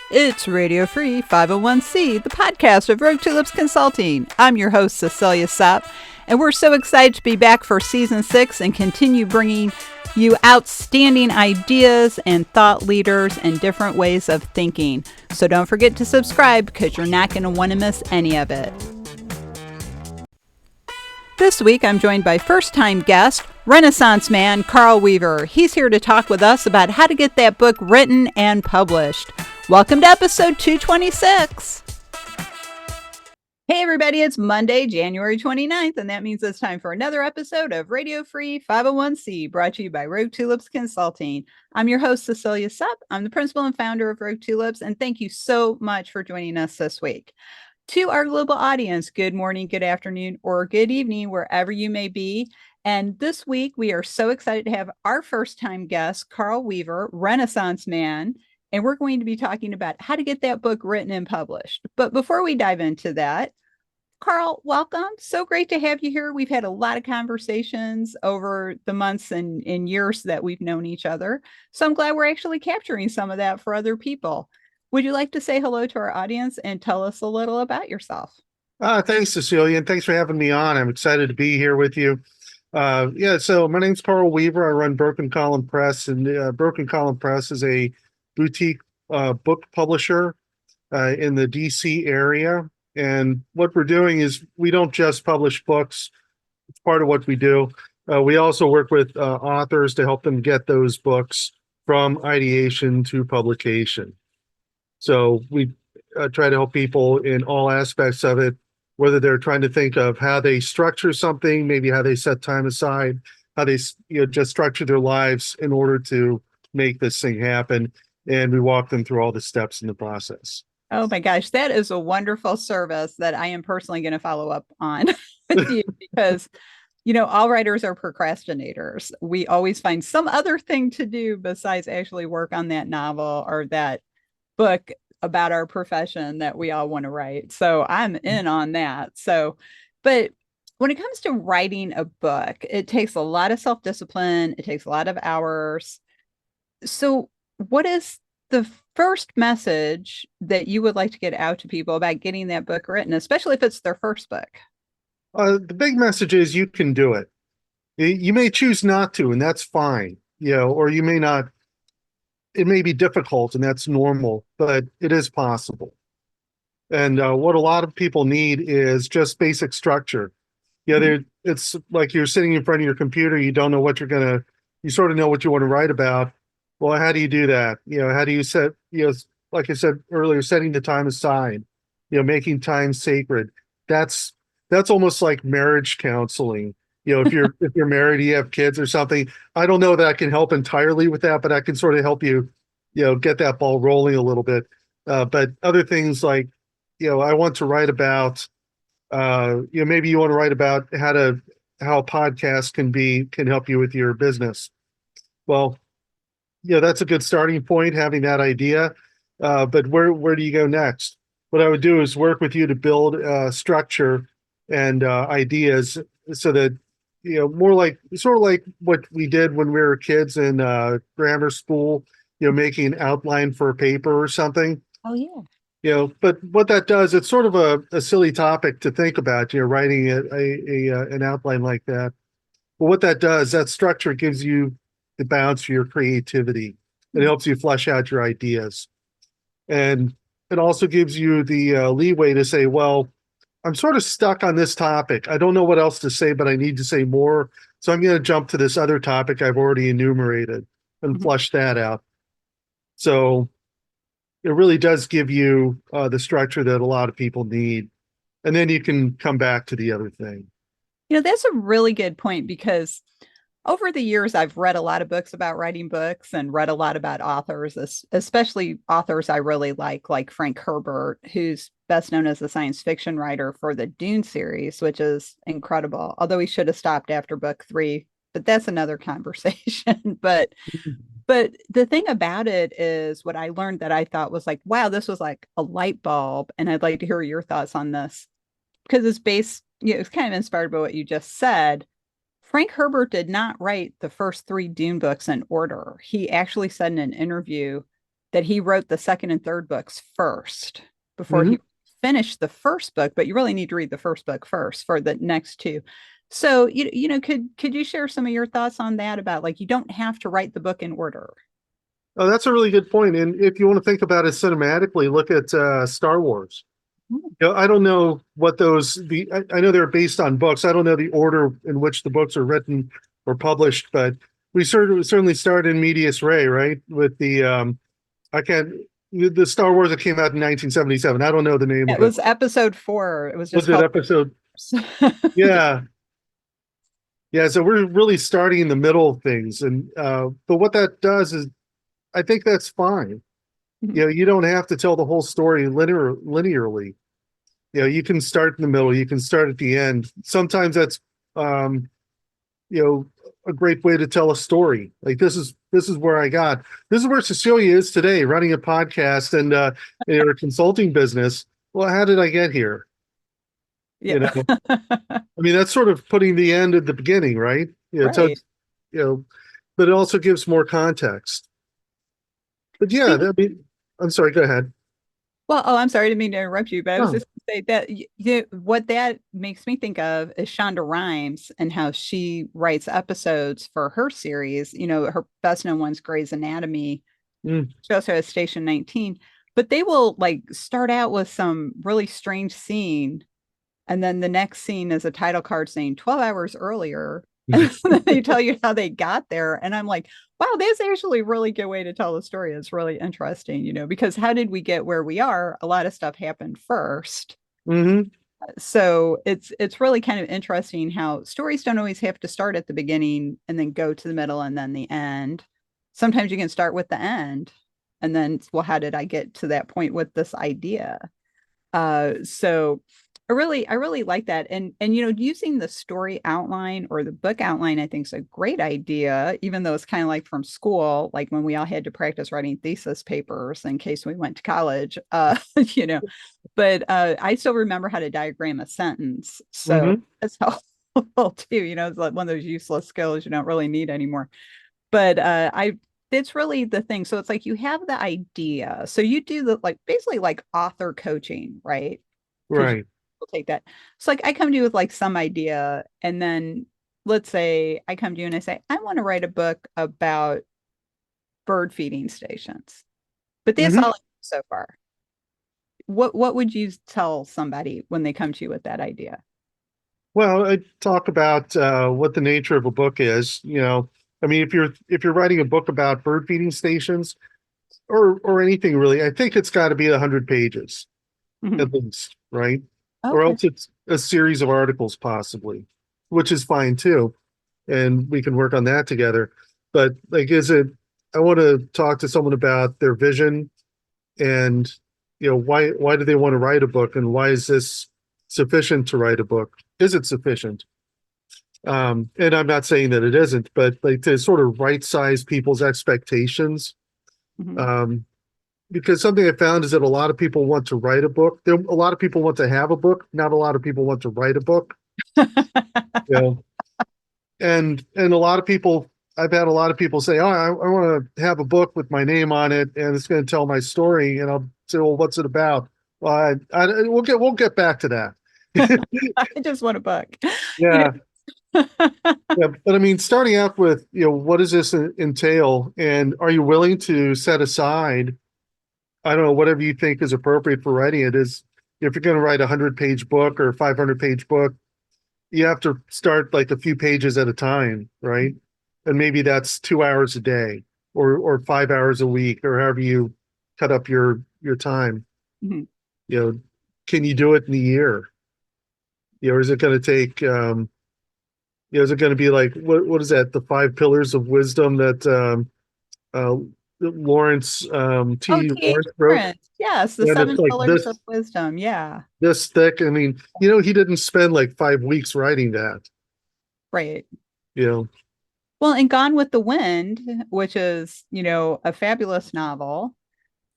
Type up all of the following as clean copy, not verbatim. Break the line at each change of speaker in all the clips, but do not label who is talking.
It's Radio Free 501c, the podcast of Rogue Tulips Consulting. I'm your host, Cecilia Sapp, and we're so excited to be back for Season 6 and continue bringing you outstanding ideas and thought leaders and different ways of thinking. So don't forget to subscribe because you're not going to want to miss any of it. This week, I'm joined by first-time guest, Renaissance man Carl Weaver. He's here to talk with us about how to get that book written and published. Welcome to episode 226. Hey, everybody, it's Monday, January 29th, and that means it's time for another episode of Radio Free 501c, brought to you by Rogue Tulips Consulting. I'm your host, Cecilia Supp. I'm the principal and founder of Rogue Tulips, and thank you so much for joining us this week. To our global audience, good morning, good afternoon, or good evening, wherever you may be. And this week, we are so excited to have our first-time guest, Carl Weaver, Renaissance man, and we're going to be talking about how to get that book written and published. But before we dive into that, Carl, welcome. So great to have you here. We've had a lot of conversations over the months and years that we've known each other. So I'm glad we're actually capturing some of that for other people. Would you like to say hello to our audience and tell us a little about yourself?
Thanks, Cecilia, and thanks for having me on. I'm excited to be here with you. So my name's Carl Weaver. I run Broken Column Press, and Broken Column Press is a boutique book publisher in the DC area. And what we're doing is we don't just publish books. It's part of what we do. We also work with authors to help them get those books from ideation to publication. So we try to help people in all aspects of it, whether they're trying to think of how they structure something, maybe how they set time aside, how they just structure their lives in order to make this thing happen. And we walk them through all the steps in the process.
Oh my gosh, that is a wonderful service that I am personally going to follow up on with you because, all writers are procrastinators. We always find some other thing to do besides actually work on that novel or that book about our profession that we all want to write. So I'm in on that. But when it comes to writing a book, it takes a lot of self-discipline. It takes a lot of hours. So what is the first message that you would like to get out to people about getting that book written, especially if it's their first book?
The big message is you can do it. You may choose not to, and that's fine, or you may not. It may be difficult, and that's normal, but it is possible. And what a lot of people need is just basic structure. It's like you're sitting in front of your computer. You don't know what you sort of know what you want to write about. Well, how do you do that? How do you set, like I said earlier, setting the time aside, making time sacred. That's almost like marriage counseling. If you're married, you have kids or something. I don't know that I can help entirely with that, but I can sort of help you, get that ball rolling a little bit. But other things like, I want to write about, maybe you want to write about how a podcast can help you with your business. Well, that's a good starting point, having that idea. But where do you go next? What I would do is work with you to build structure and ideas so that, sort of like what we did when we were kids in grammar school, making an outline for a paper or something.
Oh, yeah.
But what that does, it's sort of a silly topic to think about, writing an outline like that. But what that does, that structure gives you the bounds for your creativity. It helps you flesh out your ideas. And it also gives you the leeway to say, well, I'm sort of stuck on this topic. I don't know what else to say, but I need to say more. So I'm going to jump to this other topic I've already enumerated and flush that out. So it really does give you the structure that a lot of people need. And then you can come back to the other thing.
That's a really good point because over the years, I've read a lot of books about writing books and read a lot about authors, especially authors I really like Frank Herbert, who's best known as a science fiction writer for the Dune series, which is incredible. Although he should have stopped after book 3, but that's another conversation. But the thing about it is what I learned that I thought was like, wow, this was like a light bulb. And I'd like to hear your thoughts on this because it's kind of inspired by what you just said. Frank Herbert did not write the first 3 Dune books in order. He actually said in an interview that he wrote the second and third books first before
Hmm.
he finished the first book, but you really need to read the first book first for the next two. So could you share some of your thoughts on that about like you don't have to write the book in order?
Oh, that's a really good point. And if you want to think about it cinematically, look at Star Wars. I don't know what I know they're based on books. I don't know the order in which the books are written or published, but we certainly started in medias res, right? With I can't, the Star Wars that came out in 1977. I don't know the name
It
of it.
was episode 4. It was just
Was it
called.
episode? Yeah. Yeah. So we're really starting in the middle of things. But what that does is, I think that's fine. You don't have to tell the whole story linearly. You can start in the middle, you can start at the end. Sometimes that's um, you know, a great way to tell a story. Like this is where I got. This is where Cecilia is today, running a podcast and in her consulting business. Well, how did I get here?
Yeah.
You know, I mean, that's sort of putting the end at the beginning, right?
Right.
You know, but it also gives more context. But yeah,
See,
I'm sorry, go ahead.
well, oh, I'm sorry, I didn't mean to interrupt you, but I was
Oh.
just going to say that what that makes me think of is Shonda Rhimes and how she writes episodes for her series. Her best known one's Grey's Anatomy.
Mm.
She also has Station 19, but they will like start out with some really strange scene. And then the next scene is a title card saying 12 hours earlier. And then they tell you how they got there. And I'm like, wow, that's actually a really good way to tell the story. It's really interesting, because how did we get where we are? A lot of stuff happened first.
Hmm.
So it's really kind of interesting how stories don't always have to start at the beginning and then go to the middle and then the end. Sometimes you can start with the end and then, well, how did I get to that point with this idea? So I really like that. And using the story outline or the book outline, I think is a great idea, even though it's kind of like from school, like when we all had to practice writing thesis papers in case we went to college, you know, but I still remember how to diagram a sentence. So
Hmm.
that's helpful too. It's like one of those useless skills you don't really need anymore. But it's really the thing. So it's like you have the idea. So you do the like basically like author coaching, right? Because
Right.
will take that. So like I come to you with like some idea, and then let's say I come to you and I say, I want to write a book about bird feeding stations. But that's all I
Hmm.
know so far. What would you tell somebody when they come to you with that idea?
Well, I talk about what the nature of a book is. I mean, if you're writing a book about bird feeding stations or anything really, I think it's got to be 100 pages
Mhm.
at least, right? Or
Okay.
else it's a series of articles possibly, which is fine too, and we can work on that together. But like, I want to talk to someone about their vision and why do they want to write a book and why is this sufficient to write a book? Is it sufficient? And I'm not saying that it isn't, but like to sort of right size people's expectations.
Mhm.
Um, because something I found is that a lot of people want to write a book. A lot of people want to have a book. Not a lot of people want to write a book. You know, and a lot of people, I've had a lot of people say, "Oh, I want to have a book with my name on it, and it's going to tell my story." And I'll say, "Well, what's it about?" Well, we'll get back to that.
I just want a book. You
Yeah.
know.
Yeah, but I mean, starting out with, what does this entail? And are you willing to set aside, I don't know, whatever you think is appropriate for writing it is, if you're going to write a 100-page book or a 500-page book, you have to start like a few pages at a time, right? And maybe that's 2 hours a day or 5 hours a week or however you cut up your time.
Mhm.
You know, can you do it in a year? Or is it going to take, is it going to be like, what is that? The five pillars of wisdom that, uh, Lawrence
Oh,
T.
T.H.
Lawrence wrote,
Lawrence. Yes, the
and it's
seven
like
pillars of wisdom. Yeah.
this thick. I mean, he didn't spend like 5 weeks writing that.
Right.
You know,
Well, and Gone with the Wind, which is, a fabulous novel.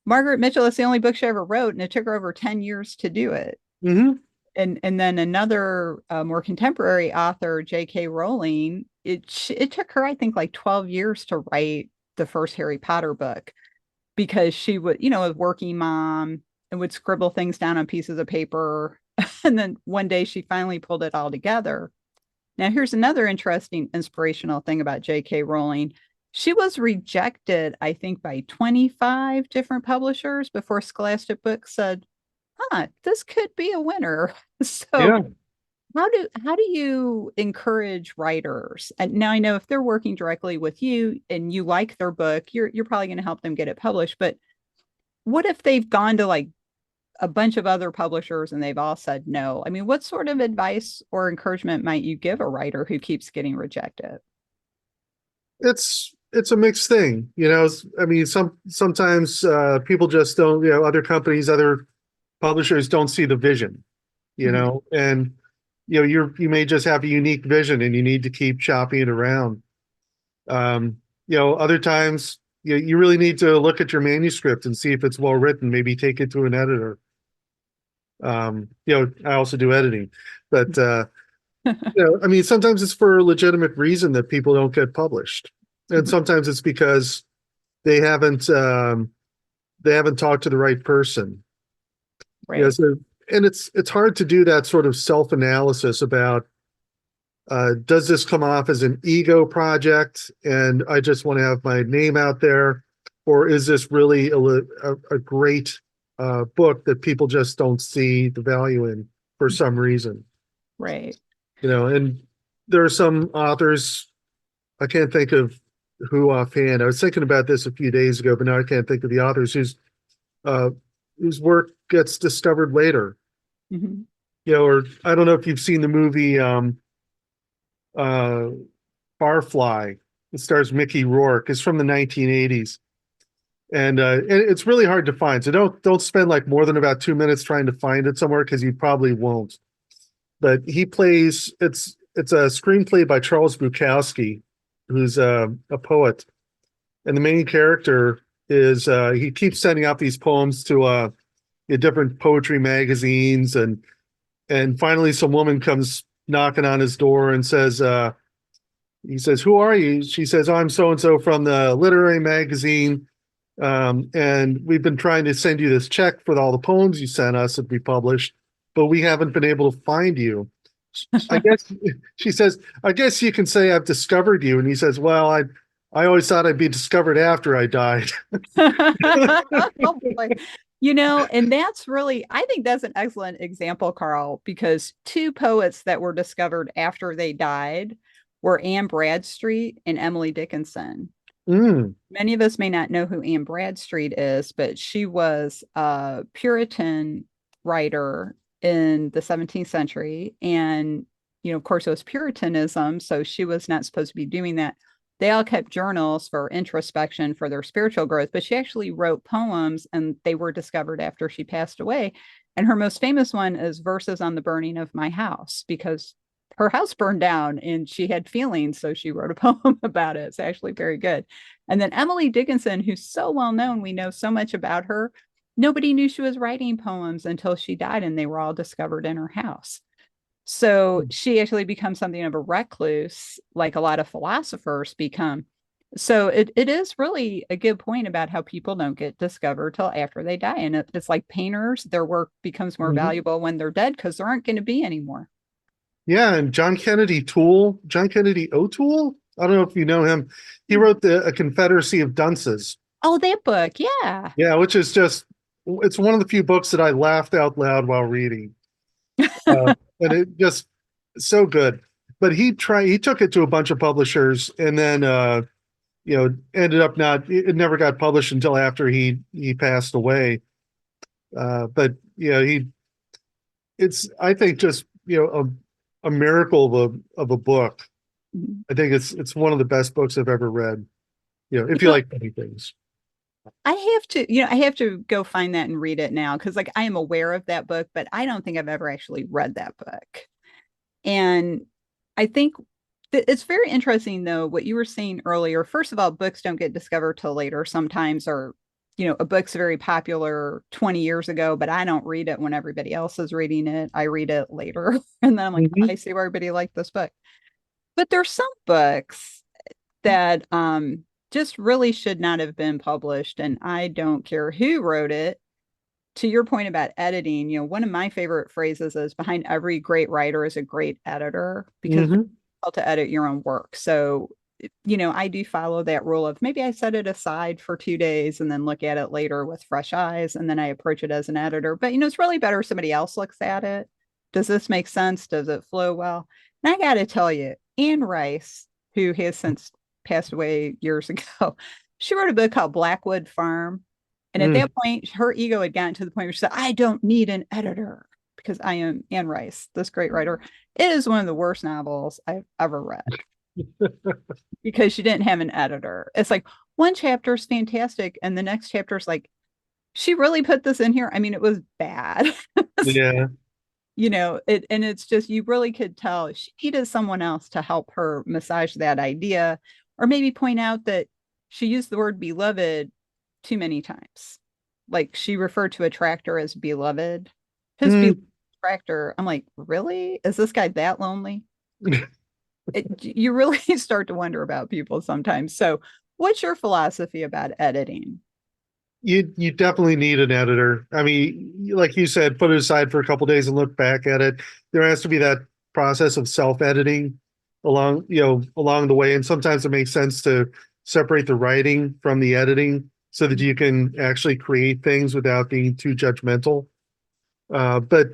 Margaret Mitchell is the only book she ever wrote, and it took her over 10 years to do it.
hmm.
And then another more contemporary author, J.K. Rowling, it took her, I think, like 12 years to write the first Harry Potter book. because she would, a working mom and would scribble things down on pieces of paper. And then one day she finally pulled it all together. Now, here's another interesting inspirational thing about J.K. Rowling. She was rejected, I think, by 25 different publishers before Scholastic Books said, this could be a winner. So
Yeah.
how do you encourage writers? And now I know if they're working directly with you and you like their book, you're probably going to help them get it published. But what if they've gone to like a bunch of other publishers and they've all said no? I mean, what sort of advice or encouragement might you give a writer who keeps getting rejected?
It's a mixed thing, I mean, sometimes people just don't, other companies, other publishers don't see the vision,
Mhm.
and you may just have a unique vision and you need to keep shopping it around. Other times you really need to look at your manuscript and see if it's well written, maybe take it to an editor. I also do editing, but I mean, sometimes it's for a legitimate reason that people don't get published, and sometimes it's because they haven't they haven't talked to the right person.
Right.
So, and it's hard to do that sort of self-analysis about does this come off as an ego project and I just want to have my name out there, or is this really a great book that people just don't see the value in for some reason?
Right.
And there are some authors, I can't think of who offhand. I was thinking about this a few days ago, but now I can't think of the authors uh, whose work gets discovered later.
Mhm.
Or I don't know if you've seen the movie uh, Barfly. It stars Mickey Rourke. It's from the 1980s, and it's really hard to find. So don't spend like more than about 2 minutes trying to find it somewhere because you probably won't. But he plays. It's a screenplay by Charles Bukowski, who's a poet, and the main character is he keeps sending out these poems to different poetry magazines, and finally some woman comes knocking on his door and says he says, "Who are you?" She says, "Oh, I'm so and so from the literary magazine, and we've been trying to send you this check for all the poems you sent us to be published, but we haven't been able to find you." I guess she says, "I guess you can say I've discovered you." And he says, "Well, I always thought I'd be discovered after I died."
Oh boy. And that's really, I think that's an excellent example, Carl, because two poets that were discovered after they died were Anne Bradstreet and Emily Dickinson.
Mm,
Many of us may not know who Anne Bradstreet is, but she was a Puritan writer in the 17th century. And, of course, it was Puritanism. So she was not supposed to be doing that. They all kept journals for introspection for their spiritual growth, but she actually wrote poems and they were discovered after she passed away. And her most famous one is Verses on the Burning of My House, because her house burned down and she had feelings. So she wrote a poem about it. It's actually very good. And then Emily Dickinson, who's so well known, we know so much about her. Nobody knew she was writing poems until she died, and they were all discovered in her house. So she actually becomes something of a recluse, like a lot of philosophers become. So it is really a good point about how people don't get discovered till after they die. And it's like painters, their work becomes more
mhm.
valuable when they're dead because there aren't going to be any more.
Yeah, and John Kennedy O'Toole. I don't know if you know him. He wrote a Confederacy of Dunces.
Oh, that book. Yeah.
Yeah, which is just it's one of the few books that I laughed out loud while reading. And it just so good. But he took it to a bunch of publishers and then ended up not it never got published until after he passed away. But he it's I think just a miracle of a book.
Mhm.
I think it's one of the best books I've ever read.
You
If you
know,
like funny things.
I have to go find that and read it now because like I am aware of that book, but I don't think I've ever actually read that book. And I think it's very interesting though what you were saying earlier. First of all, books don't get discovered till later sometimes, or a book's very popular 20 years ago, but I don't read it when everybody else is reading it. I read it later. And then I'm like, oh,
Mhm.
I see why everybody liked this book. But there's some books that just really should not have been published. And I don't care who wrote it. To your point about editing, one of my favorite phrases is behind every great writer is a great editor because it's
Hmm.
difficult to edit your own work. So, I do follow that rule of maybe I set it aside for 2 days and then look at it later with fresh eyes and then I approach it as an editor. But, it's really better if somebody else looks at it. Does this make sense? Does it flow well? And I got to tell you, Anne Rice, who has since passed away years ago, she wrote a book called Blackwood Farm, and at that
Mm.
point, her ego had gotten to the point where she said, I don't need an editor because I am Anne Rice, this great writer. It is one of the worst novels I've ever read because she didn't have an editor. It's like one chapter is fantastic, and the next chapter is like, she really put this in here. I mean, it was bad.
Yeah.
And it's just, you really could tell she needed someone else to help her massage that idea, or maybe point out that she used the word beloved too many times. Like she referred to a tractor as beloved. His beloved
Mm.
tractor. I'm like, really? Is this guy that lonely? You really start to wonder about people sometimes. So, what's your philosophy about editing?
You definitely need an editor. I mean, like you said, put it aside for a couple days and look back at it. There has to be that process of self-editing along the way. And sometimes it makes sense to separate the writing from the editing so that you can actually create things without being too judgmental. But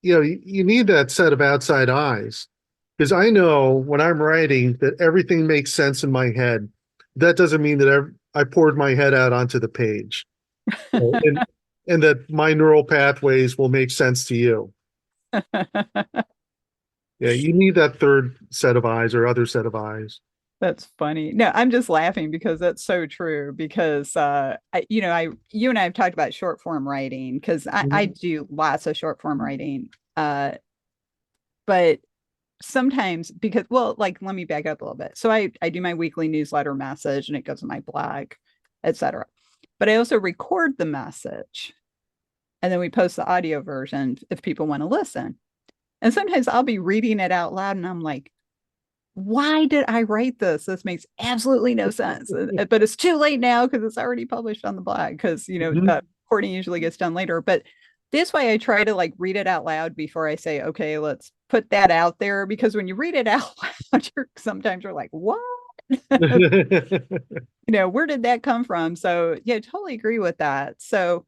you need that set of outside eyes because I know when I'm writing that everything makes sense in my head. That doesn't mean that I poured my head out onto the page, and and that my neural pathways will make sense to you. Yeah, you need that third set of eyes or other set of eyes.
That's funny. No, I'm just laughing because that's so true. Because you and I have talked about short form writing because I
Mhm.
do lots of short form writing. But sometimes because well, like let me back up a little bit. So I do my weekly newsletter message and it goes on my blog, etc. But I also record the message and then we post the audio version if people want to listen. And sometimes I'll be reading it out loud and I'm like, why did I write this? This makes absolutely no sense. But it's too late now because it's already published on the blog because,
Mhm.
recording usually gets done later. But this way I try to like read it out loud before I say, okay, let's put that out there. Because when you read it out loud, sometimes you're like, what? Where did that come from? So yeah, totally agree with that. So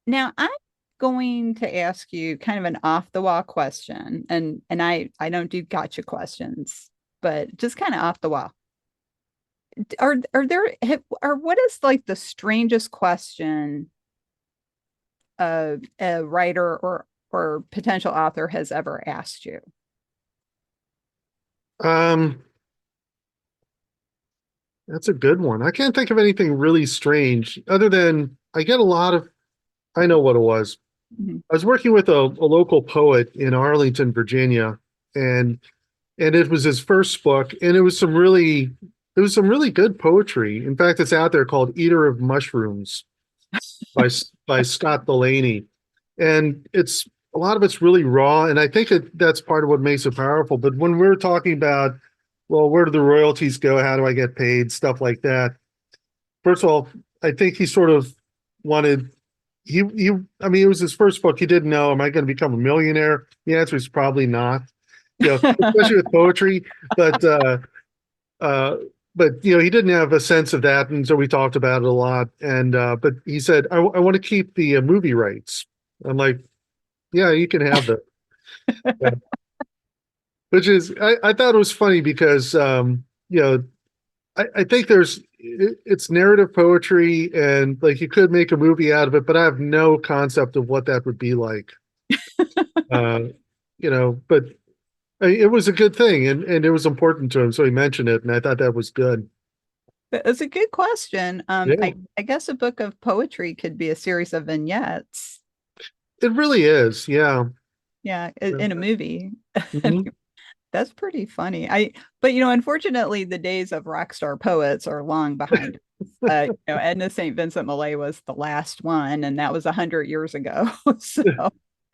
now I'm going to ask you kind of an off the wall question, and I don't do gotcha questions, but just kind of off the wall. Are there or what is like the strangest question a writer or potential author has ever asked you?
um, that's a good one. I can't think of anything really strange other than I get a lot of. I know what it was.
Mhm.
I was working with a local poet in Arlington, Virginia, and and it was his first book, and it was some really good poetry. In fact, it's out there called "Eater of Mushrooms" by Scott Delaney, and it's a lot of it's really raw, and I think that's part of what makes it powerful. But when we're talking about, well, where do the royalties go? How do I get paid? Stuff like that. First of all, I think he sort of wanted I mean, it was his first book. He didn't know, am I going to become a millionaire? The answer is probably not. Especially with poetry. But uh, he didn't have a sense of that, and so we talked about it a lot. And but he said, I want to keep the movie rights. I'm like, yeah, you can have that. Yeah. Which is, I thought it was funny because I think it's narrative poetry and like you could make a movie out of it, but I have no concept of what that would be like. Uh, but it was a good thing and it was important to him, so he mentioned it, and I thought that was good.
That's a good question.
Yeah,
I guess a book of poetry could be a series of vignettes.
it really is. Yeah.
Yeah, in a movie.
Mhm.
That's pretty funny. But unfortunately, the days of rock star poets are long behind us. Edna St. Vincent Millay was the last one, and that was 100 years ago. So, all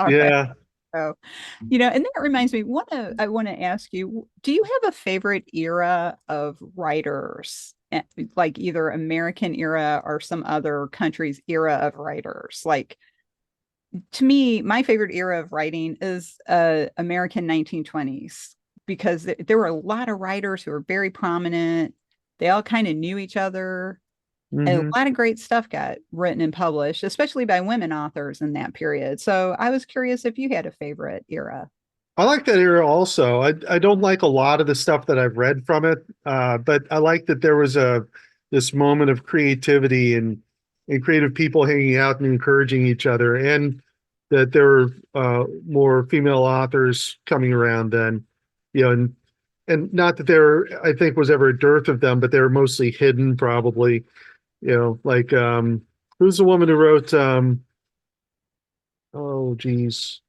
right.
Yeah.
So, and that reminds me, I want to ask you, do you have a favorite era of writers? like either American era or some other country's era of writers. Like to me, my favorite era of writing is American 1920s because there were a lot of writers who were very prominent. They all kind of knew each other. And
Hmm.
a lot of great stuff got written and published, especially by women authors in that period. So I was curious if you had a favorite era.
I like that era also. I don't like a lot of the stuff that I've read from it, but I like that there was a this moment of creativity and creative people hanging out and encouraging each other, and that there were more female authors coming around then, and not that there I think was ever a dearth of them, but they were mostly hidden probably, like who's the woman who wrote oh geez.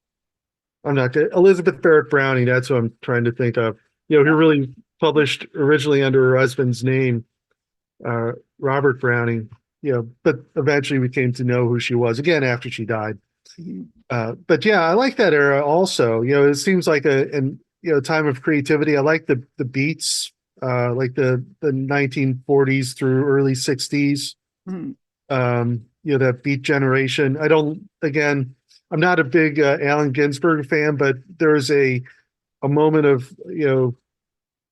I'm not good. Elizabeth Barrett Browning, that's what I'm trying to think of. Who
Yeah.
really published originally under her husband's name, uh, Robert Browning. But eventually we came to know who she was again after she died.
Mhm.
But yeah, I like that era also. It seems like a time of creativity. I like the beats, like the 1940s through early 60s.
Mhm.
That beat generation. I don't, again, I'm not a big Allen Ginsberg fan, but there's a moment of,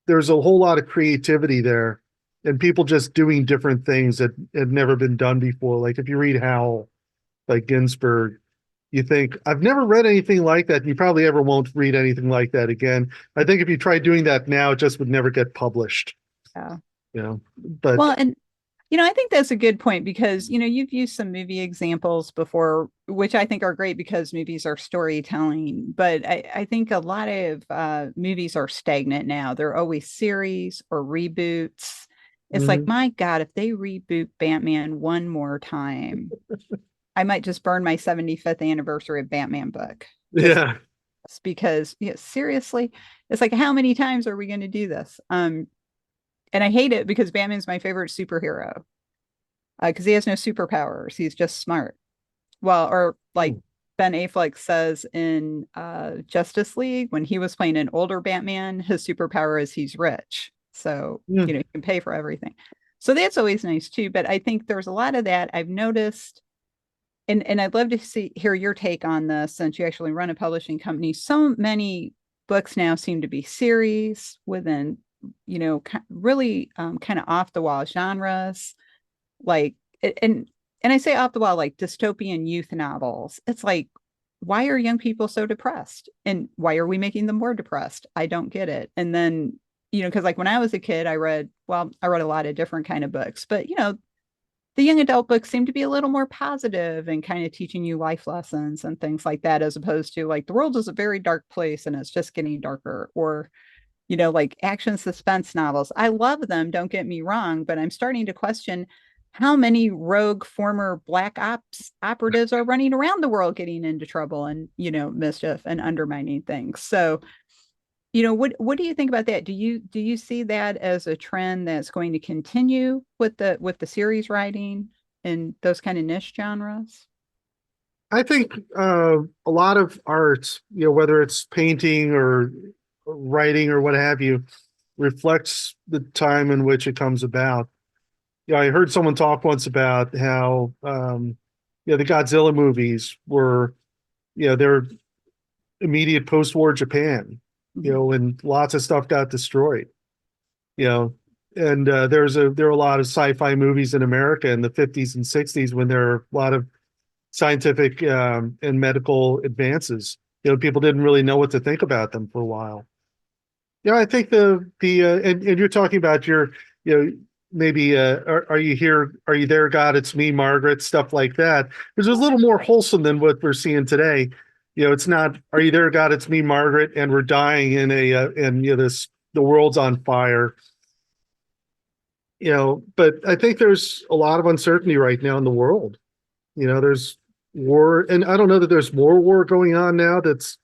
there's a whole lot of creativity there and people just doing different things that had never been done before. Like if you read Howl by Ginsberg, you think, I've never read anything like that. And you probably ever won't read anything like that again. I think if you try doing that now, it just would never get published,
Yeah.
but
Well, and I think that's a good point because, you've used some movie examples before, which I think are great because movies are storytelling. But I think a lot of movies are stagnant now. They're always series or reboots. It's like,
mhm.
my God, if they reboot Batman one more time, I might just burn my 75th anniversary of Batman book. Just
Yeah.
because, seriously, it's like, how many times are we going to do this? And I hate it because Batman's my favorite superhero because he has no superpowers. He's just smart. Well, or like
Hmm.
Ben Affleck says in Justice League when he was playing an older Batman, his superpower is he's rich. So,
Hmm.
he can pay for everything. So that's always nice too. But I think there's a lot of that I've noticed. And I'd love to hear your take on this since you actually run a publishing company. So many books now seem to be series within, really kind of off the wall genres like and I say off the wall like dystopian youth novels. It's like, why are young people so depressed? And why are we making them more depressed? I don't get it. And then, because like when I was a kid, I read a lot of different kind of books, but the young adult books seem to be a little more positive and kind of teaching you life lessons and things like that, as opposed to like the world is a very dark place and it's just getting darker. Or like action suspense novels. I love them, don't get me wrong, but I'm starting to question how many rogue former black ops operatives are running around the world getting into trouble and, mischief and undermining things. So, what do you think about that? Do you see that as a trend that's going to continue with the series writing and those kind of niche genres?
I think a lot of art, whether it's painting or writing or what have you, reflects the time in which it comes about. I heard someone talk once about how, the Godzilla movies were, they're immediate post-war Japan,
Mhm.
and lots of stuff got destroyed, you know, and there were a lot of sci-fi movies in America in the 50s and 60s when there were a lot of scientific and medical advances. People didn't really know what to think about them for a while. I think and you're talking about your, maybe are you here? Are you there, God? It's me, Margaret. Stuff like that. Which is a little more wholesome than what we're seeing today. It's not. Are you there, God? It's me, Margaret, and we're dying in and this the world's on fire. But I think there's a lot of uncertainty right now in the world. There's war, and I don't know that there's more war going on now that's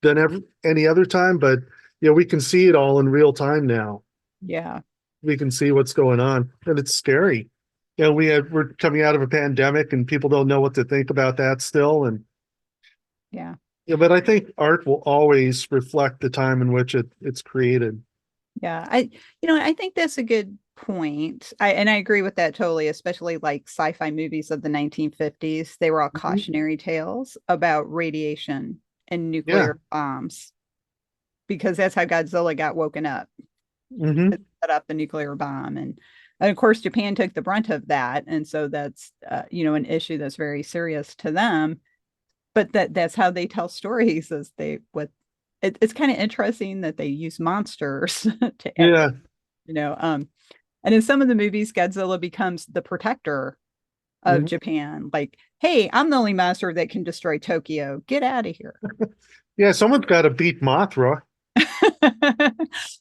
than ever any other time, but we can see it all in real time now.
Yeah,
We can see what's going on, and it's scary. We're coming out of a pandemic, and people don't know what to think about that still. And
yeah.
but I think art will always reflect the time in which it's created.
Yeah, I think that's a good point. I agree with that totally, especially like sci-fi movies of the 1950s. They were all
Mhm.
cautionary tales about radiation and
Yeah.
nuclear bombs because that's how Godzilla got woken up,
Hmm.
to set up the nuclear bomb. And of course, Japan took the brunt of that. And so that's, an issue that's very serious to them. But that's how they tell stories is it's kind of interesting that they use monsters to act,
Yeah.
you know, um, and in some of the movies, Godzilla becomes the protector of
Mhm.
Japan. Like, hey, I'm the only monster that can destroy Tokyo. Get out of here.
Yeah. Someone's got to beat Mothra.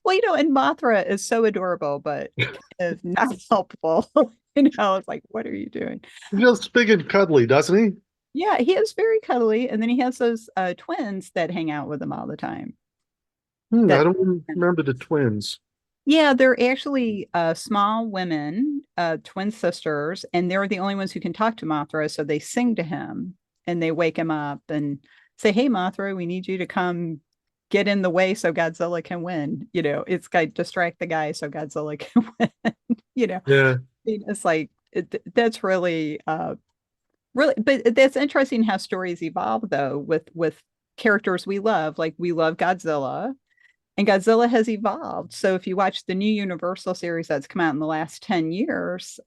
Well, and Mothra is so adorable, but kind of not helpful. It's like, what are you doing?
He feels big and cuddly, doesn't he?
Yeah, he is very cuddly, and then he has those twins that hang out with him all the time.
I
That
don't remember the twins.
Yeah, they're actually small women, twin sisters, and they're the only ones who can talk to Mothra. So they sing to him and they wake him up and say, "Hey, Mothra, we need you to come get in the way so Godzilla can win." It's like distract the guy so Godzilla can win. you know,
Yeah.
it's like that's really, but that's interesting how stories evolve though with characters we love. Like we love Godzilla and Godzilla has evolved. So if you watch the new Universal series that's come out in the last 10 years,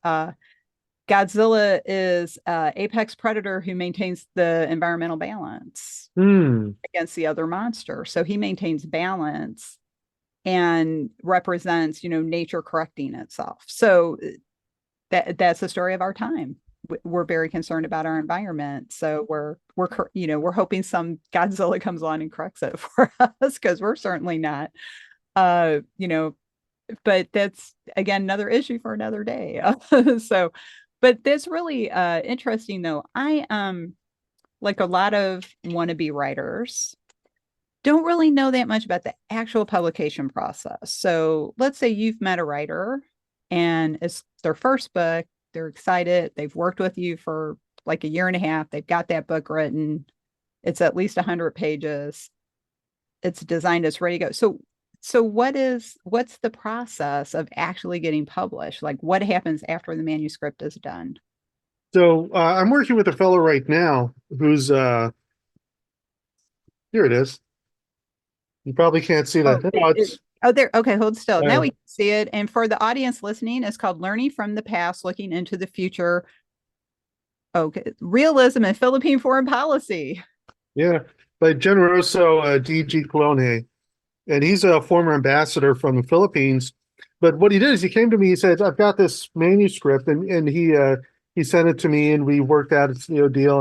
Godzilla is apex predator who maintains the environmental balance
Hmm.
against the other monster. So he maintains balance and represents, nature correcting itself. So that's the story of our time. We're very concerned about our environment, so we're hoping some Godzilla comes along and corrects it for us because we're certainly not. Uh, you know, but that's again another issue for another day. So, but that's really interesting though. I like a lot of wannabe writers don't really know that much about the actual publication process. So let's say you've met a writer and it's their first book, they're excited, they've worked with you for like a year and a half, they've got that book written, it's at least 100 pages, it's designed, it's ready to go. So what's the process of actually getting published? Like what happens after the manuscript is done?
So I'm working with a fellow right now who's here it is. You probably can't see
Oh,
that. No, it's
oh, there. Okay, hold still. Now
uh,
we can see it. And for the audience listening, it's called Learning from the Past, Looking into the Future. Okay, Realism in Philippine Foreign Policy.
yeah, by Generoso DG Colone, and he's a former ambassador from the Philippines. But what he did is he came to me. He said, "I've got this manuscript," and he sent it to me, and we worked out its deal,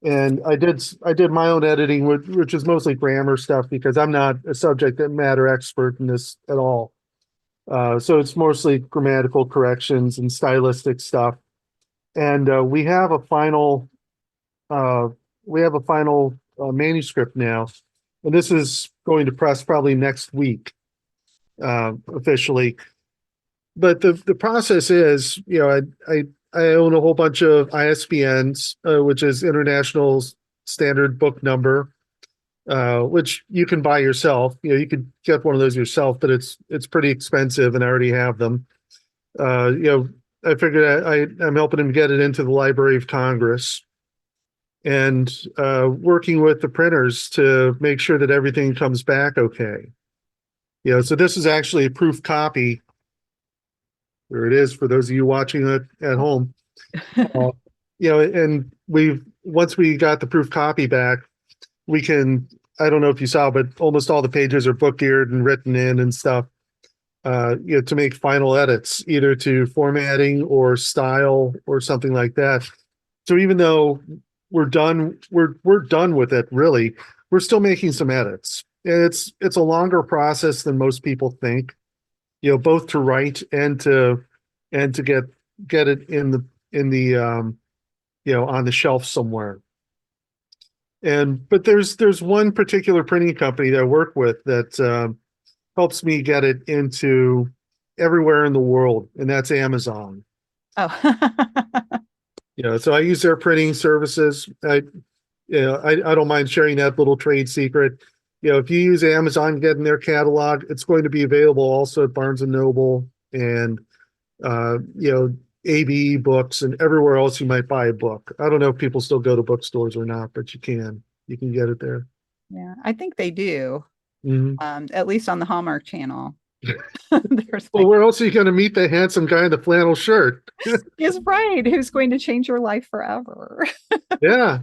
and I did my own editing, which is mostly grammar stuff because I'm not a subject matter expert in this at all. So it's mostly grammatical corrections and stylistic stuff. And uh, we have a final manuscript now, and this is going to press probably next week officially. But the process is, I own a whole bunch of ISBNs, which is International Standard Book Number, which you can buy yourself. You could get one of those yourself, but it's pretty expensive, and I already have them. Uh, you know, I figured I'm helping him get it into the Library of Congress and working with the printers to make sure that everything comes back okay. So this is actually a proof copy. There it is for those of you watching it at home. Uh, and once we got the proof copy back, we can, I don't know if you saw, but almost all the pages are book geared and written in and stuff, to make final edits, either to formatting or style or something like that. So even though we're done with it, really, we're still making some edits. And it's a longer process than most people think, both to write and to get it in the on the shelf somewhere. But there's one particular printing company that I work with that helps me get it into everywhere in the world, and that's Amazon.
Oh,
So I use their printing services. I don't mind sharing that little trade secret. If you use Amazon, get in their catalog, it's going to be available also at Barnes and Noble and AB books and everywhere else you might buy a book. I don't know if people still go to bookstores or not, but you can get it there.
Yeah, I think they do.
Mhm.
At least on the Hallmark Channel. There's
Well,
like,
where else are you going to meet the handsome guy in the flannel shirt?
is right, who's going to change your life forever.
Yeah.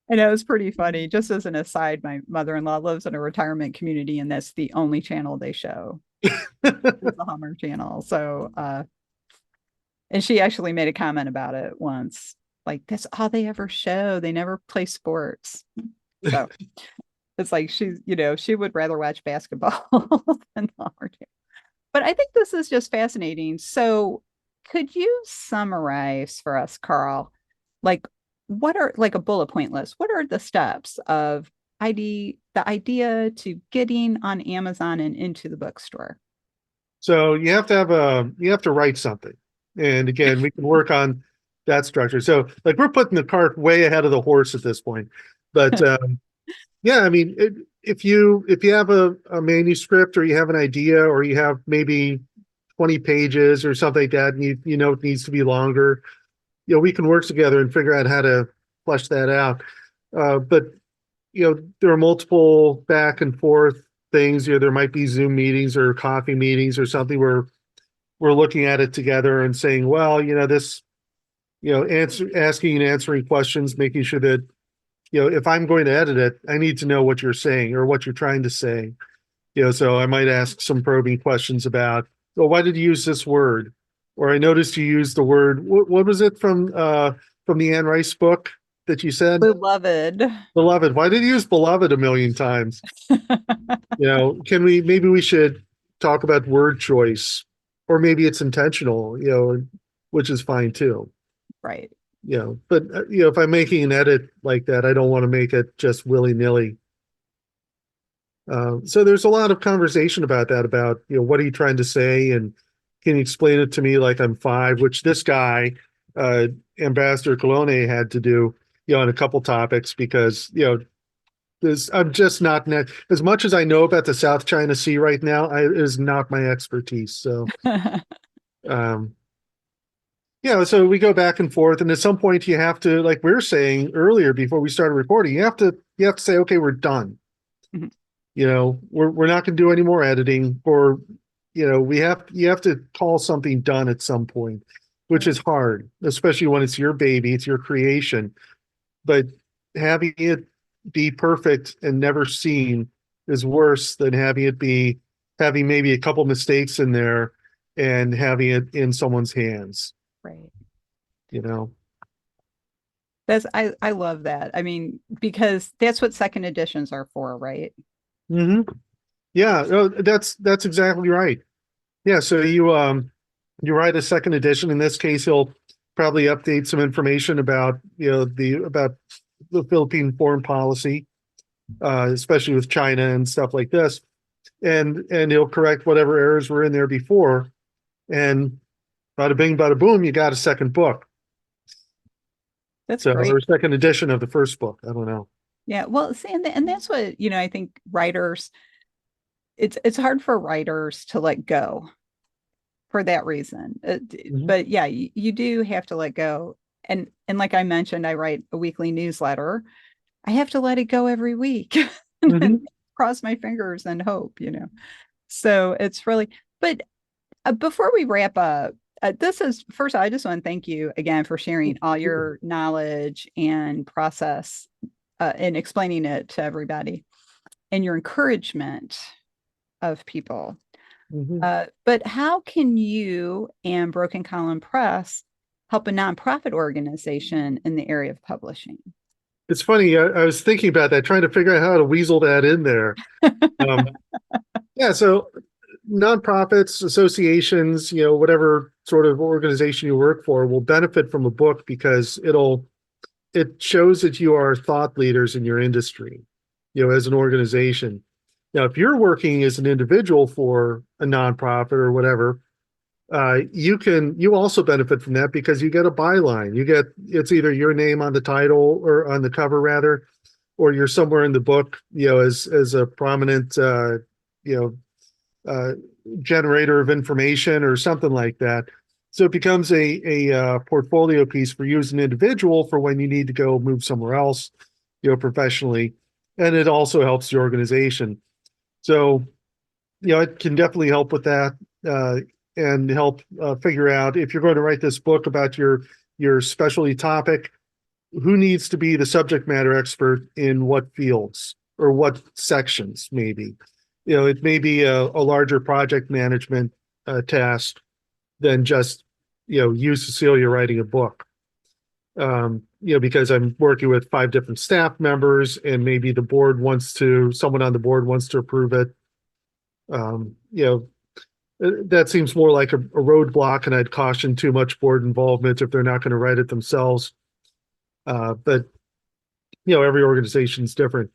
And it was pretty funny. Just as an aside, my mother-in-law lives in a retirement community, and that's the only channel they show is the Hallmark Channel. So, and she actually made a comment about it once, like that's all they ever show. They never play sports. So it's like she would rather watch basketball than the Hallmark Channel. But I think this is just fascinating. So, could you summarize for us, Carl, like what are like a bullet point list? What are the steps of the idea to getting on Amazon and into the bookstore?
So you have to write something. And again, we can work on that structure. So like we're putting the cart way ahead of the horse at this point. But yeah, I mean, if you have a manuscript or you have an idea or you have maybe 20 pages or something like that, and you know it needs to be longer, we can work together and figure out how to flesh that out. But there are multiple back and forth things. There might be Zoom meetings or coffee meetings or something where we're looking at it together and saying, well, this, asking and answering questions, making sure that, if I'm going to edit it, I need to know what you're saying or what you're trying to say. So I might ask some probing questions about, well, why did you use this word? Or I noticed you used the word, what was it from the Anne Rice book that you said?
Beloved.
Beloved. Why did you use beloved a million times? Maybe we should talk about word choice, or maybe it's intentional, which is fine too.
Right.
But if I'm making an edit like that, I don't want to make it just willy-nilly. So there's a lot of conversation about that, about, what are you trying to say? And can you explain it to me like I'm five, which this guy, uh, Ambassador Colonna had to do, on a couple topics because, I'm just not net as much as I know about the South China Sea right now. It is not my expertise. So, um, so we go back and forth, and at some point you have to, like we were saying earlier before we started recording, you have to say, okay, we're done.
Mhm.
We're not going to do any more editing, or you have to call something done at some point, which is hard, especially when it's your baby, it's your creation. But having it be perfect and never seen is worse than having maybe a couple mistakes in there and having it in someone's hands,
Right.
you know.
I love that. I mean, because that's what second editions are for, right?
Hmm. Yeah, that's exactly right. Yeah, so you write a second edition. In this case, he'll probably update some information about about the Philippine foreign policy, especially with China and stuff like this, and he'll correct whatever errors were in there before, and bada bing, bada boom, you got a second book.
That's
So,
great.
or second edition of the first book. I don't know.
Yeah. Well, see, and that's what, I think writers, it's hard for writers to let go for that reason.
Hmm.
But yeah, you do have to let go. And like I mentioned, I write a weekly newsletter. I have to let it go every week and then
Hmm.
cross my fingers and hope. So it's really, but before we wrap up, this is first, I just want to thank you again for sharing all your knowledge and process and explaining it to everybody and your encouragement of people.
Hmm.
But how can you and Broken Column Press help a nonprofit organization in the area of publishing?
It's funny. I was thinking about that, trying to figure out how to weasel that in there. Um, yeah, so nonprofits, associations, whatever sort of organization you work for will benefit from a book because it shows that you are thought leaders in your industry, as an organization. Now, if you're working as an individual for a nonprofit or whatever, you also benefit from that because you get a byline. It's either your name on the title or on the cover rather, or you're somewhere in the book, as a prominent, you know, uh, generator of information or something like that. So it becomes a portfolio piece for you as an individual for when you need to go move somewhere else, professionally, and it also helps the organization. So it can definitely help with that, and help figure out if you're going to write this book about your specialty topic, who needs to be the subject matter expert in what fields or what sections, maybe. It may be a larger project management task than just, you, Cecilia, writing a book. Because I'm working with 5 different staff members and maybe someone on the board wants to approve it. That seems more like a roadblock, and I'd caution too much board involvement if they're not going to write it themselves. But every organization is different.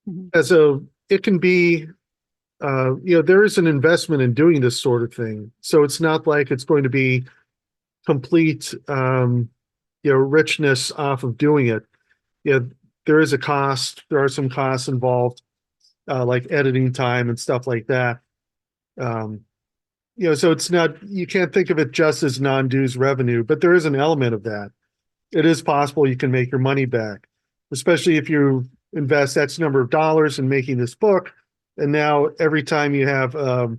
Mhm.
And so it can be, there is an investment in doing this sort of thing. So it's not like it's going to be complete, richness off of doing it. There is a cost. There are some costs involved, like editing time and stuff like that. So it's not, you can't think of it just as non-dues revenue, but there is an element of that. It is possible you can make your money back, especially if you invest X number of dollars in making this book. And now every time you have a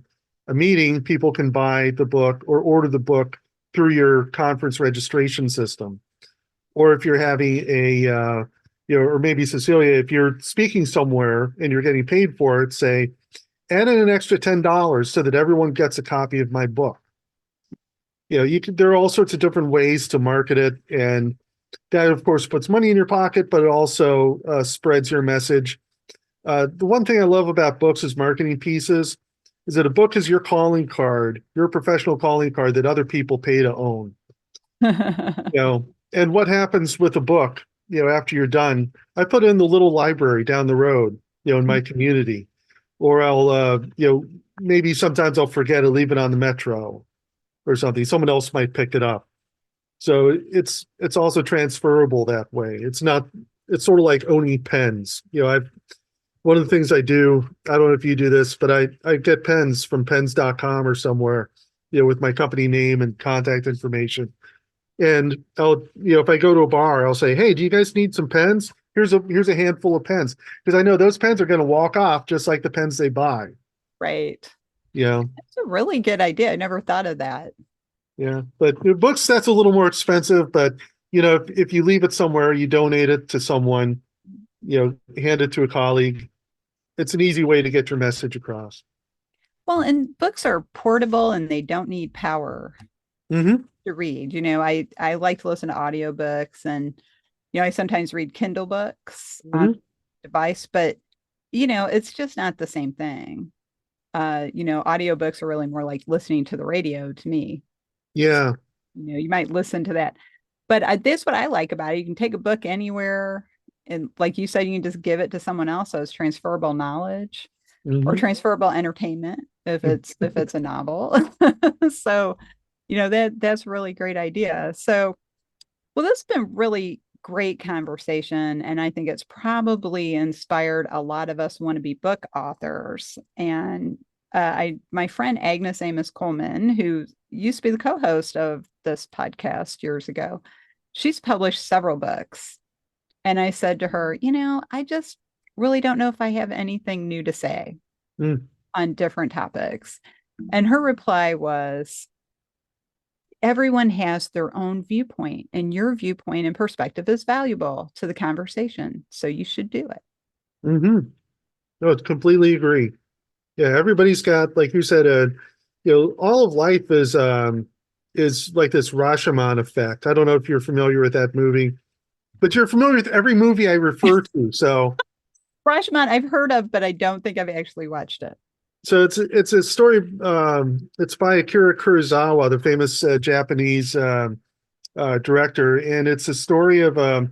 meeting, people can buy the book or order the book through your conference registration system. Or if you're having or maybe Cecilia, if you're speaking somewhere and you're getting paid for it, say, add in an extra $10 so that everyone gets a copy of my book. There are all sorts of different ways to market it, and that, of course, puts money in your pocket, but it also spreads your message. The one thing I love about books as marketing pieces is that a book is your calling card, your professional calling card that other people pay to own. And what happens with a book, after you're done, I put it in the little library down the road, in my community, or I'll, maybe sometimes I'll forget to leave it on the metro or something. Someone else might pick it up. So it's also transferable that way. It's sort of like owning pens. One of the things I do, I don't know if you do this, but I get pens from pens.com or somewhere, with my company name and contact information. And I'll, if I go to a bar, I'll say, hey, do you guys need some pens? Here's a handful of pens, because I know those pens are going to walk off just like the pens they buy.
Right.
Yeah.
That's a really good idea. I never thought of that.
Yeah. But books, that's a little more expensive. But, if you leave it somewhere, you donate it to someone, hand it to a colleague. It's an easy way to get your message across.
Well, and books are portable and they don't need power
Mm-hmm.
to read. I like to listen to audiobooks, and I sometimes read Kindle books on
Mm-hmm.
device, but it's just not the same thing. Audiobooks are really more like listening to the radio to me.
Yeah.
You might listen to that. But this what I like about it. You can take a book anywhere, and like you said, you can just give it to someone else. So it's transferable knowledge or
Mm-hmm.
transferable entertainment if it's a novel. So, that's a really great idea. So, well, this has been really great conversation, and I think it's probably inspired a lot of us want to be book authors. And my friend Agnes Amos Coleman, who used to be the co-host of this podcast years ago, she's published several books. And I said to her, I just really don't know if I have anything new to say
Mm.
on different topics. And her reply was, everyone has their own viewpoint, and your viewpoint and perspective is valuable to the conversation. So you should do it.
Mm-hmm. No, I completely agree. Yeah, everybody's got, like you said, all of life is like this Rashomon effect. I don't know if you're familiar with that movie, but you're familiar with every movie I refer to.
Rashomon, I've heard of, but I don't think I've actually watched it.
So it's a story. It's by Akira Kurosawa, the famous Japanese director, and it's a story of a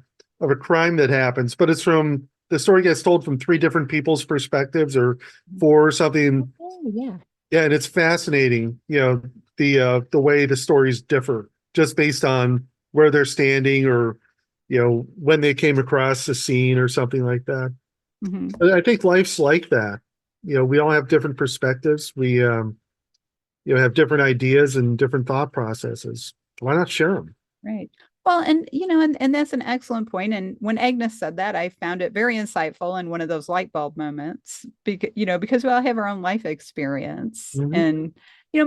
crime that happens. But the story gets told from 3 different people's perspectives, or 4 or something.
Oh, yeah.
Yeah, and it's fascinating. The way the stories differ just based on where they're standing, or when they came across the scene or something like that.
Mm-hmm.
I think life's like that. We all have different perspectives. We have different ideas and different thought processes. Why not share them?
Right. Well, and and that's an excellent point. And when Agnes said that, I found it very insightful and one of those light bulb moments because we all have our own life experience.
Mhm.
And,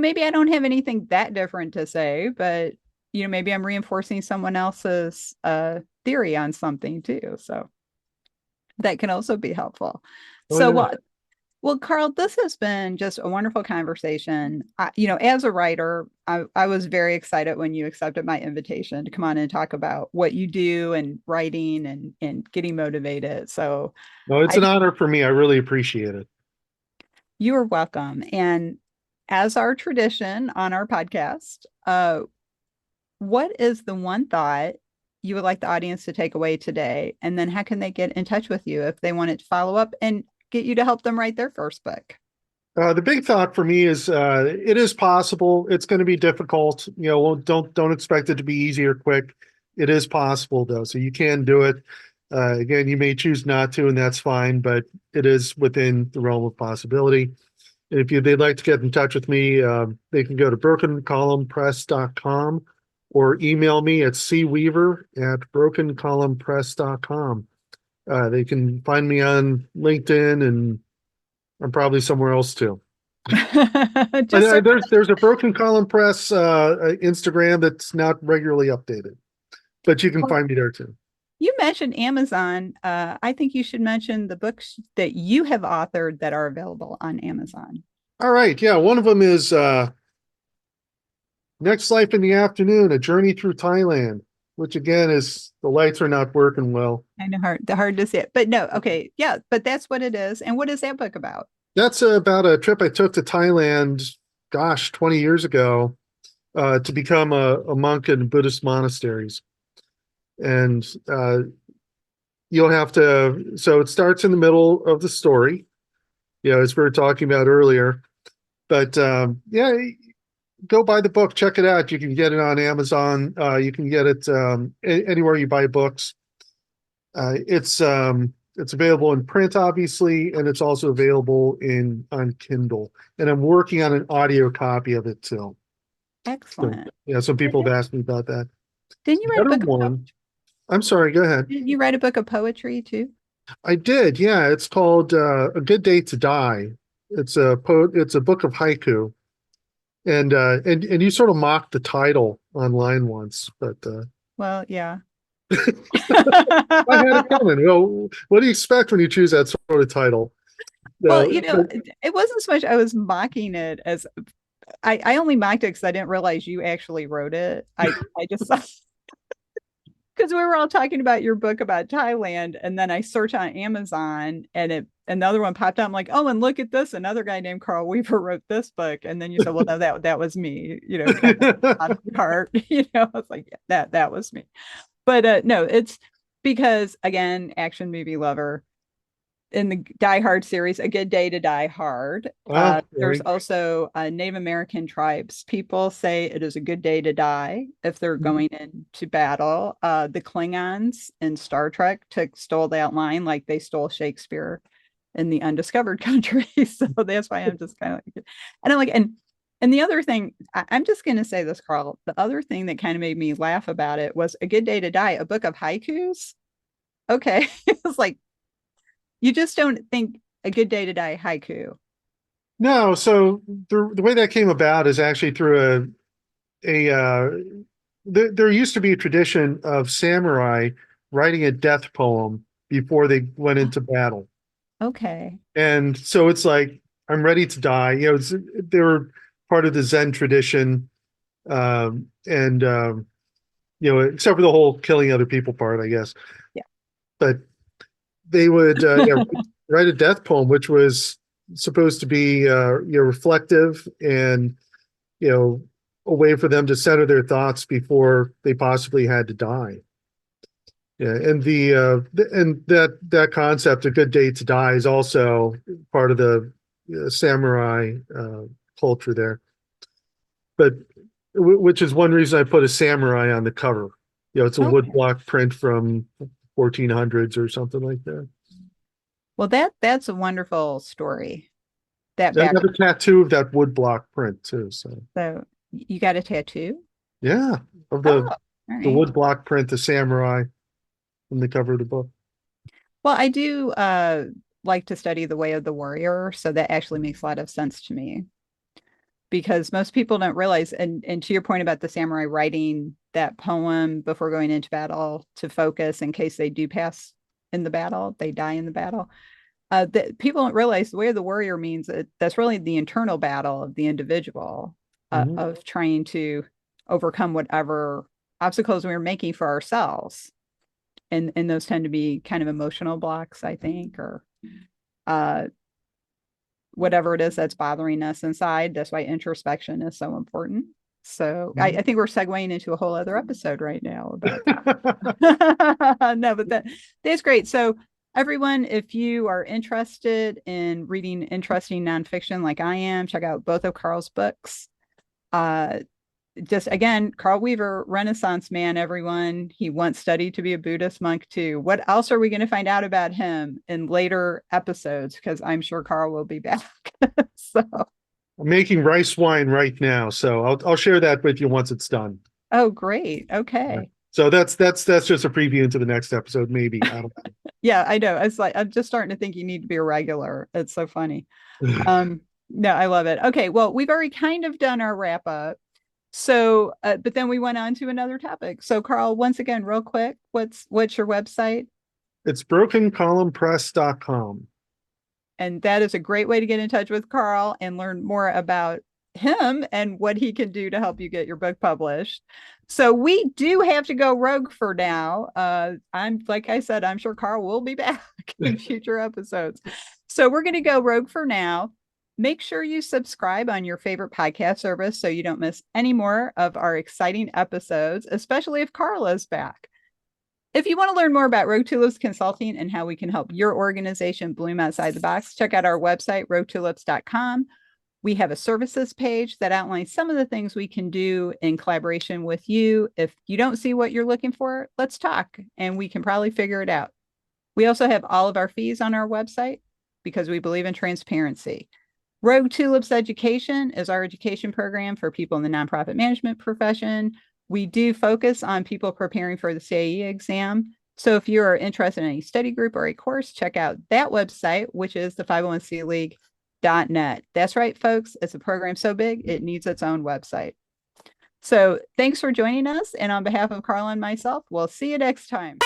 maybe I don't have anything that different to say, but maybe I'm reinforcing someone else's theory on something too. So that can also be helpful.
Oh
So
yeah.
well, Carl, this has been just a wonderful conversation. As a writer, I was very excited when you accepted my invitation to come on and talk about what you do and writing and getting motivated. So
No, it's
I,
an honor for me. I really appreciate it.
you are welcome. And as our tradition on our podcast, what is the one thought you would like the audience to take away today? And then how can they get in touch with you if they wanted to follow up and get you to help them write their first book?
The big thought for me is it is possible. It's going to be difficult. Don't expect it to be easy or quick. It is possible though, so you can do it. Again, you may choose not to, and that's fine, but it is within the realm of possibility. And if they'd like to get in touch with me, they can go to brokencolumnpress.com or email me at cweaver@brokencolumnpress.com. They can find me on LinkedIn, and I'm probably somewhere else too.
Just search.
There's a Broken Column Press Instagram that's not regularly updated, but you can find me there too.
You mentioned Amazon. I think you should mention the books that you have authored that are available on Amazon.
All right, yeah, one of them is Next Life in the Afternoon: A Journey Through Thailand, which again is the lights are not working well.
I know hard to see it, but no, okay, yeah, but that's what it is. And what is that book about?
That's about a trip I took to Thailand, gosh, 20 years ago, to become a monk in Buddhist monasteries. And you'll have to, so it starts in the middle of the story, as we were talking about earlier. But yeah, go buy the book, check it out. You can get it on Amazon. You can get it anywhere you buy books. It's available in print, obviously, and it's also available on Kindle. And I'm working on an audio copy of it too. So,
Excellent.
yeah, some people have asked me about that.
Didn't you
The
write a
other
book of
one, I'm sorry, go ahead.
didn't you write a book of poetry too?
I did, yeah. It's called A Good Day to Die. It's a book of haiku. And you sort of mocked the title online once, but
Well, yeah.
I had it coming. Well, what do you expect when you choose that sort of title?
Well,
But
it wasn't so much I was mocking it as I only mocked it because I didn't realize you actually wrote it. I just because we were all talking about your book about Thailand, and then I searched on Amazon, and another one popped up. I'm like, oh, and look at this! Another guy named Carl Weaver wrote this book, and then you said, well, no, that was me, kind of on the heart, I was like, yeah, that was me. But no, it's because again, action movie lover in the Die Hard series, A Good Day to Die Hard. There's
right.
also Native American tribes. People say it is a good day to die if they're going into battle. The Klingons in Star Trek stole that line like they stole Shakespeare in the undiscovered country. So that's why I'm just kind of like, and I'm like, and the other thing, I'm just going to say this, Carl. The other thing that kind of made me laugh about it was A Good Day to Die, a book of haikus. Okay. It's like, you just don't think A Good Day to Die haiku.
No, so the way that came about is actually through there used to be a tradition of samurai writing a death poem before they went into battle.
Okay.
And so it's like, I'm ready to die. They were part of the Zen tradition. And, except for the whole killing other people part, I guess.
Yeah.
But they would write a death poem, which was supposed to be reflective and, a way for them to center their thoughts before they possibly had to die. Yeah, and that concept, a good day to die, is also part of the samurai culture there. But which is one reason I put a samurai on the cover. It's a
Okay.
woodblock print from 1400s or something like that.
Well, that's a wonderful story. that
I got
background.
a tattoo of that wood block print too. So
So you got a tattoo?
yeah, of
Oh,
the
all
the
right.
wood block print, the samurai on the cover of the book.
Well, I do like to study the way of the warrior, so that actually makes a lot of sense to me because most people don't realize, and to your point about the samurai writing that poem before going into battle to focus in case they do pass in the battle, they die in the battle. That people don't realize the way of the warrior means that that's really the internal battle of the individual
Mhm.
of trying to overcome whatever obstacles we're making for ourselves. And those tend to be kind of emotional blocks, I think, or uh, whatever it is that's bothering us inside. That's why introspection is so important. So I think we're segueing into a whole other episode right now about that. No, but that's great. So everyone, if you are interested in reading interesting nonfiction like I am, check out both of Carl's books. Uh, just again, Carl Weaver, Renaissance man, everyone. He once studied to be a Buddhist monk too. What else are we going to find out about him in later episodes? Because I'm sure Carl will be back. So,
I'm making rice wine right now, so I'll share that with you once it's done.
oh, great.
Yeah.
Okay.
So that's just a preview into the next episode, maybe. I don't
Yeah, I know. It's like I'm just starting to think you need to be a regular. It's so funny.
know.
No, I love it. Okay, well, we've already kind of done our wrap up. So, but then we went on to another topic. So, Carl, once again, real quick, what's your website?
It's brokencolumnpress.com.
And that is a great way to get in touch with Carl and learn more about him and what he can do to help you get your book published. So we do have to go rogue for now. I'm like I said, I'm sure Carl will be back in future episodes. So we're going to go rogue for now. Make sure you subscribe on your favorite podcast service so you don't miss any more of our exciting episodes, especially if Carl is back. If you want to learn more about Rogue Tulips Consulting and how we can help your organization bloom outside the box, check out our website, roguetulips.com. We have a services page that outlines some of the things we can do in collaboration with you. If you don't see what you're looking for, let's talk and we can probably figure it out. We also have all of our fees on our website because we believe in transparency. Rogue Tulips Education is our education program for people in the nonprofit management profession. We do focus on people preparing for the CAE exam. So if you are interested in a study group or a course, check out that website, which is the 501cleague.net. That's right, folks. It's a program so big, it needs its own website. So thanks for joining us. And on behalf of Carla and myself, we'll see you next time.